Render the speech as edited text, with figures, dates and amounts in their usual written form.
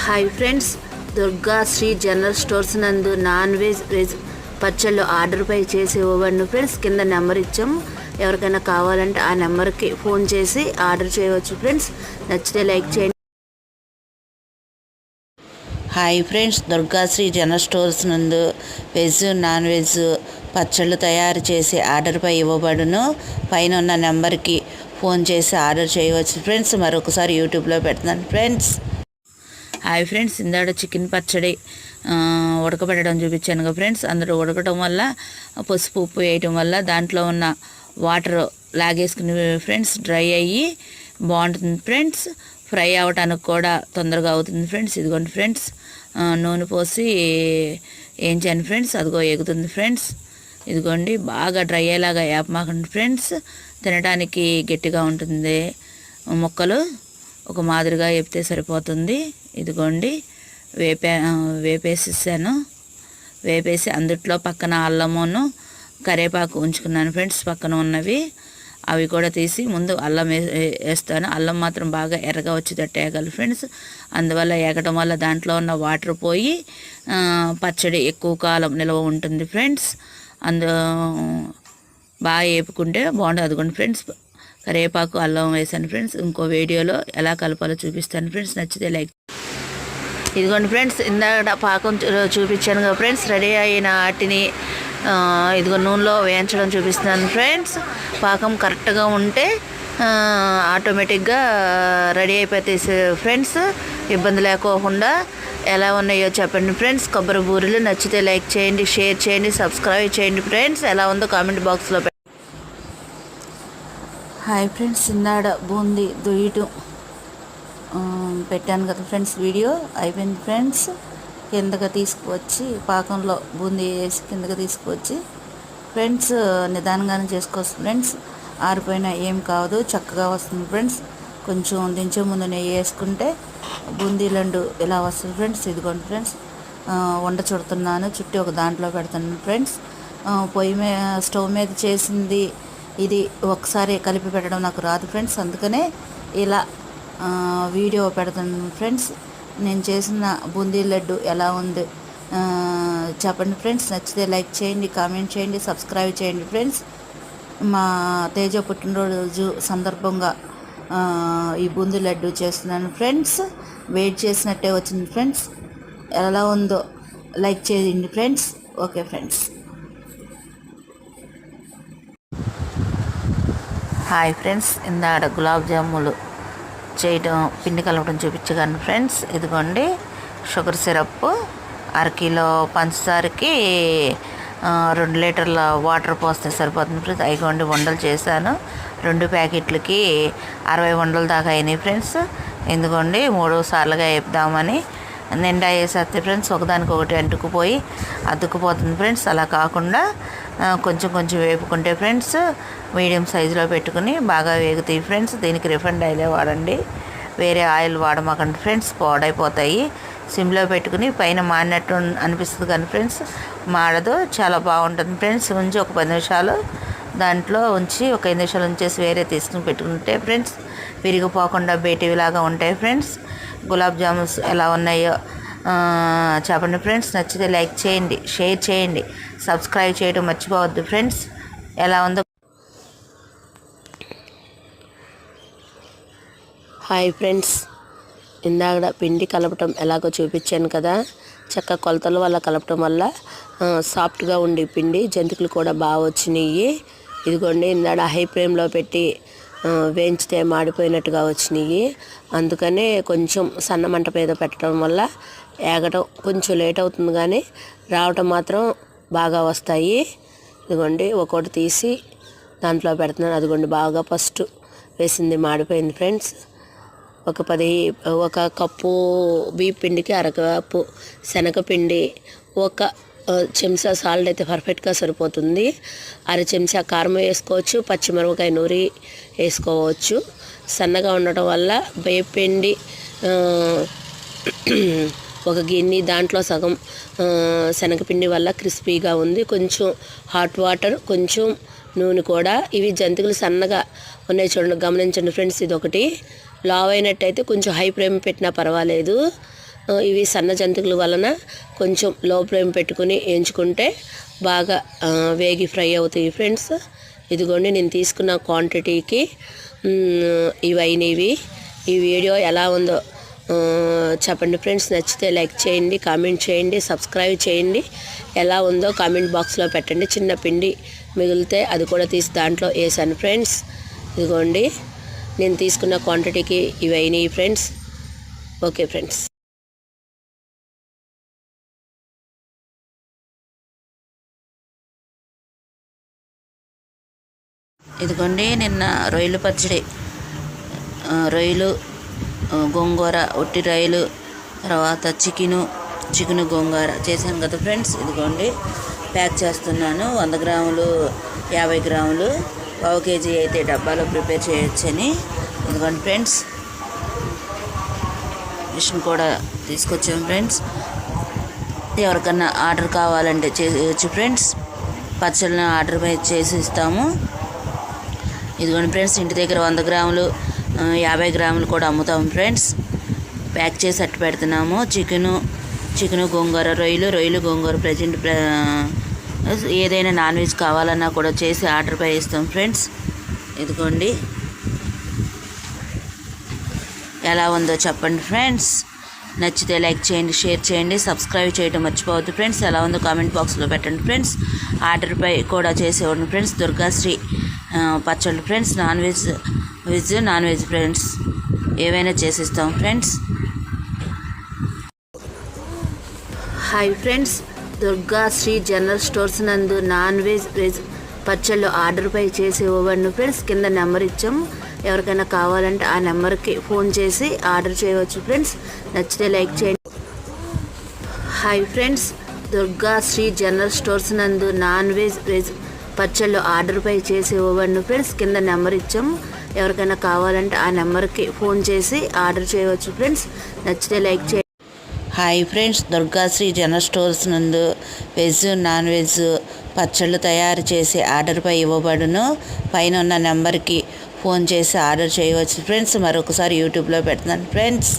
Hi friends, Durga Sri general stores నందు non veg పచ్చళ్ళు ఆర్డర్పై చేసి ఇవ్వండి ఫ్రెండ్స్. కింద నెంబర్ ఇచ్చాము. ఎవరికైనా కావాలంటే ఆ నెంబర్కి ఫోన్ చేసి ఆర్డర్ చేయవచ్చు ఫ్రెండ్స్. నచ్చితే లైక్ చేయండి. Hi friends, Durga Sri general stores నందు వెజ్ నాన్ వెజ్ పచ్చళ్ళు తయారు చేసి ఆర్డర్పై ఇవ్వబడును. పైన ఉన్న నెంబర్కి ఫోన్ చేసి ఆర్డర్ చేయవచ్చు ఫ్రెండ్స్. మరొకసారి యూట్యూబ్లో పెడుతున్నాను ఫ్రెండ్స్. హాయ్ ఫ్రెండ్స్, ఇందాక చికెన్ పచ్చడి ఉడకబెట్టడం చూపించాను కదా ఫ్రెండ్స్. అందులో ఉడకడం వల్ల పసుపు ఉప్పు వేయటం వల్ల దాంట్లో ఉన్న వాటర్ లాగేసుకుని ఫ్రెండ్స్ డ్రై అయ్యి బాగుంటుంది ఫ్రెండ్స్. ఫ్రై అవ్వటానికి కూడా తొందరగా అవుతుంది ఫ్రెండ్స్. ఇదిగోండి ఫ్రెండ్స్, నూనె పోసి వేయించాను ఫ్రెండ్స్. అదిగో ఎగుతుంది ఫ్రెండ్స్. ఇదిగోండి, బాగా డ్రై అయ్యేలాగా వేపమాకండి ఫ్రెండ్స్. తినడానికి గట్టిగా ఉంటుంది. ముక్కలు ఒక మాదిరిగా వేపితే సరిపోతుంది. ఇదిగోండి, వేపేసేసాను. వేపేసి అందుట్లో పక్కన అల్లమును కరివేపాకు ఉంచుకున్నాను ఫ్రెండ్స్. పక్కన ఉన్నవి అవి కూడా తీసి ముందు అల్లం వేస్తాను. అల్లం మాత్రం బాగా ఎర్రగా వచ్చేటట్టు వేయగలరు ఫ్రెండ్స్. అందువల్ల వేగడం వల్ల దాంట్లో ఉన్న వాటర్ పోయి పచ్చడి ఎక్కువ కాలం నిల్వ ఉంటుంది ఫ్రెండ్స్. బాగా వేపుకుంటే బాగుంటుంది. అదిగోండి ఫ్రెండ్స్, కరివేపాకు అల్లం వేసాను ఫ్రెండ్స్. ఇంకో వీడియోలో ఎలా కలపాలో చూపిస్తాను ఫ్రెండ్స్. నచ్చితే లైక్. ఇదిగోండి ఫ్రెండ్స్, ఇందాక పాకం చూపించాను కదా ఫ్రెండ్స్. రెడీ అయిన వాటిని ఇదిగో నూనెలో వేయించడం చూపిస్తున్నాను ఫ్రెండ్స్. పాకం కరెక్ట్గా ఉంటే ఆటోమేటిక్గా రెడీ అయిపోతాయి ఫ్రెండ్స్. ఇబ్బంది లేకోకుండా ఎలా ఉన్నాయో చెప్పండి ఫ్రెండ్స్. కొబ్బరి బూరెలు నచ్చితే లైక్ చేయండి, షేర్ చేయండి, సబ్స్క్రైబ్ చేయండి ఫ్రెండ్స్. ఎలా ఉందో కామెంట్ బాక్స్లో హాయ్ ఫ్రెండ్స్, ఇందాడ బూందీ దొయ్యటం పెట్టాను కదా ఫ్రెండ్స్. వీడియో అయిపోయింది ఫ్రెండ్స్. కిందగా తీసుకువచ్చి పాకంలో బూందీ వేసి కిందగా తీసుకువచ్చి ఫ్రెండ్స్ నిదానంగానే చేసుకోవచ్చు ఫ్రెండ్స్. ఆరిపోయినా ఏం కాదు, చక్కగా వస్తుంది ఫ్రెండ్స్. కొంచెం దించే ముందు నెయ్యి వేసుకుంటే బూందీ లడ్డు ఇలా వస్తుంది ఫ్రెండ్స్. ఇదిగోండి ఫ్రెండ్స్, వంట చుడుతున్నాను. చుట్టి ఒక దాంట్లో పెడుతున్నాను ఫ్రెండ్స్. పొయ్యి మీద స్టవ్ మీద చేసింది ఇది ఒకసారి కలిపి పెట్టడం నాకు రాదు ఫ్రెండ్స్. అందుకనే ఇలా వీడియో పెడతాను ఫ్రెండ్స్. నేను చేసిన బూందీ లడ్డు ఎలా ఉంది చెప్పండి ఫ్రెండ్స్. నచ్చితే లైక్ చేయండి, కామెంట్ చేయండి, సబ్స్క్రైబ్ చేయండి ఫ్రెండ్స్. మా తేజ పుట్టినరోజు సందర్భంగా ఈ బూందీ లడ్డు చేస్తున్నాను ఫ్రెండ్స్. వెయిట్ చేసినట్టే వచ్చింది ఫ్రెండ్స్. ఎలా ఉందో లైక్ చేయండి friends. Okay friends. Hi friends, ఇందాక గులాబ్ జాములు చేయటం పిండి కలపడం చూపించగాను ఫ్రెండ్స్. ఇదిగోండి, షుగర్ సిరప్ అరకిలో పంచదారకి 2 లీటర్ల వాటర్ పోస్తే సరిపోతుంది ఫ్రెండ్స్. అయిగోండి ఉండలు చేశాను. 2 ప్యాకెట్లకి 60 ఉండలు దాకా అయినాయి ఫ్రెండ్స్. ఎందుకండి 3 సార్లుగా వేపుదామని నిండా వేసేస్తే ఫ్రెండ్స్ ఒకదానికొకటి అంటుకుపోయి అతుక్కుపోతుంది ఫ్రెండ్స్. అలా కాకుండా కొంచెం కొంచెం వేపుకుంటే ఫ్రెండ్స్ మీడియం సైజులో పెట్టుకుని బాగా వేగుతాయి ఫ్రెండ్స్. దీనికి రిఫైండ్ ఆయిలే వాడండి, వేరే ఆయిల్ వాడమాకండి ఫ్రెండ్స్, పాడైపోతాయి. సిమ్లో పెట్టుకుని పైన మాడినట్టు అనిపిస్తుంది కానీ ఫ్రెండ్స్ మాడదు, చాలా బాగుంటుంది ఫ్రెండ్స్. ఉంచి ఒక 10 నిమిషాలు దాంట్లో ఉంచి ఒక 5 నిమిషాలు ఉంచేసి వేరే తీసుకుని పెట్టుకుంటే ఫ్రెండ్స్ విరిగిపోకుండా బేటివిలాగా ఉంటాయి ఫ్రెండ్స్. గులాబ్ జామున్స్ ఎలా ఉన్నాయో చెప్పండి ఫ్రెండ్స్. నచ్చితే లైక్ చేయండి, షేర్ చేయండి, సబ్స్క్రైబ్ చేయడం మర్చిపోవద్దు ఫ్రెండ్స్. ఎలా ఉందో. హాయ్ ఫ్రెండ్స్, ఇందాక పిండి కలపటం ఎలాగో చూపించాను కదా. చక్క కొలతల వల్ల కలపటం వల్ల సాఫ్ట్గా ఉండి పిండి జంతికలు కూడా బాగా వచ్చినాయి. ఇదిగోండి, ఇందాక హై ఫ్లేమ్లో పెట్టి వేయించితే మాడిపోయినట్టుగా వచ్చినాయి. అందుకనే కొంచెం సన్న మంట మీద పెట్టడం వల్ల ఏగటం కొంచెం లేట్ అవుతుంది, కానీ రావటం మాత్రం బాగా వస్తాయి. ఇదిగోండి, ఒక్కొక్కటి తీసి దాంట్లో పెడుతున్నాను. అదిగోండి, బాగా ఫస్ట్ వేసింది మాడిపోయింది ఫ్రెండ్స్. ఒక కప్పు బియ్యం పిండికి 1/2 కప్పు శనగపిండి, 1 చెంచా సాల్ట్ అయితే పర్ఫెక్ట్గా సరిపోతుంది. 1/2 చెంచా కారం వేసుకోవచ్చు, పచ్చిమిరపకాయ నూరి వేసుకోవచ్చు. సన్నగా ఉండటం వల్ల బియ్యం పిండి ఒక గిన్నె, దాంట్లో సగం శనగపిండి వల్ల క్రిస్పీగా ఉంది. కొంచెం హాట్ వాటర్, కొంచెం నూనె కూడా. ఇవి జంతికలు సన్నగా ఉన్నాయి చూడండి, గమనించండి ఫ్రెండ్స్. ఇది ఒకటి లావ్ అయినట్టయితే కొంచెం హై ఫ్లేమ్ పెట్టినా పర్వాలేదు. ఇవి సన్న జంతికల వలన కొంచెం లో ఫ్లేమ్ పెట్టుకుని వేయించుకుంటే బాగా వేగి ఫ్రై అవుతాయి ఫ్రెండ్స్. ఇదిగోండి నేను తీసుకున్న క్వాంటిటీకి ఇవైనవి. ఈ వీడియో ఎలా ఉందో చెప్పండి ఫ్రెండ్స్. నచ్చితే లైక్ చేయండి, కామెంట్ చేయండి, సబ్స్క్రైబ్ చేయండి. ఎలా ఉందో కామెంట్ బాక్స్లో పెట్టండి. చిన్న పిండి మిగిలితే అది కూడా తీసి దాంట్లో వేసాను ఫ్రెండ్స్. ఇదిగోండి నేను తీసుకున్న క్వాంటిటీకి ఇవైనవి ఫ్రెండ్స్. Okay friends. ఇదిగోండి నిన్న రొయ్యలు పచ్చడి, రొయ్యలు, గోంగూర, ఒట్టి రొయ్యలు, తర్వాత చికెను గోంగూర చేశాను కదా ఫ్రెండ్స్. ఇదిగోండి ప్యాక్ చేస్తున్నాను. 100 గ్రాములు, 50 గ్రాములు, 1/2 కేజీ అయితే డబ్బాలో ప్రిపేర్ చేయొచ్చని. ఇదిగోండి ఫ్రెండ్స్ మిషన్ కూడా తీసుకొచ్చాము ఫ్రెండ్స్. ఎవరికన్నా ఆర్డర్ కావాలంటే చేయొచ్చు ఫ్రెండ్స్. పచ్చళ్ళని ఆర్డర్ చేసి ఇస్తాము. ఇదిగోండి ఫ్రెండ్స్ ఇంటి దగ్గర 100 గ్రాములు, 50 గ్రాములు కూడా అమ్ముతాము ఫ్రెండ్స్. ప్యాక్ చేసి అట్టు పెడుతున్నాము. చికెను గోంగూర, రొయ్యలు గోంగూర ప్రజెంట్ ఏదైనా నాన్ వెజ్ కావాలన్నా కూడా చేసి ఆర్డర్ పై ఇస్తాం ఫ్రెండ్స్. ఇదిగోండి ఎలా ఉందో చెప్పండి ఫ్రెండ్స్. నచ్చితే లైక్ చేయండి, షేర్ చేయండి, సబ్స్క్రైబ్ చేయడం మర్చిపోవద్దు ఫ్రెండ్స్. ఎలా ఉందో కామెంట్ బాక్స్లో పెట్టండి ఫ్రెండ్స్. ఆర్డర్పై కూడా చేసేవాడిని ఫ్రెండ్స్. దుర్గాశ్రీ పచ్చళ్ళు ఫ్రెండ్స్. నాన్ వెజ్ ఫ్రెండ్స్ ఏవైనా చేసిస్తాం friends. Hi friends, Durgashri general stores నందు నాన్ వెజ్ పచ్చళ్ళు ఆర్డర్పై చేసి ఇవ్వండి ఫ్రెండ్స్. కింద నెంబర్ ఇచ్చాము. ఎవరికైనా కావాలంటే ఆ నెంబర్కి ఫోన్ చేసి ఆర్డర్ చేయవచ్చు ఫ్రెండ్స్. నచ్చితే లైక్ చేయండి. Hi friends, Durgashri general stores నందు నాన్ వెజ్ పచ్చళ్ళు ఆర్డర్పై చేసి ఇవ్వండి ఫ్రెండ్స్. కింద నెంబర్ ఇచ్చాము. ఎవరికైనా కావాలంటే ఆ నెంబర్కి ఫోన్ చేసి ఆర్డర్ చేయవచ్చు ఫ్రెండ్స్. నచ్చితే లైక్ చేయండి. Hi friends, Durgashri general stores నందు వెజ్, నాన్ వెజ్ పచ్చళ్ళు తయారు చేసి ఆర్డర్పై ఇవ్వబడును. పైన ఉన్న నెంబర్కి ఫోన్ చేసి ఆర్డర్ చేయవచ్చు ఫ్రెండ్స్. మరొకసారి యూట్యూబ్లో పెడతాను ఫ్రెండ్స్.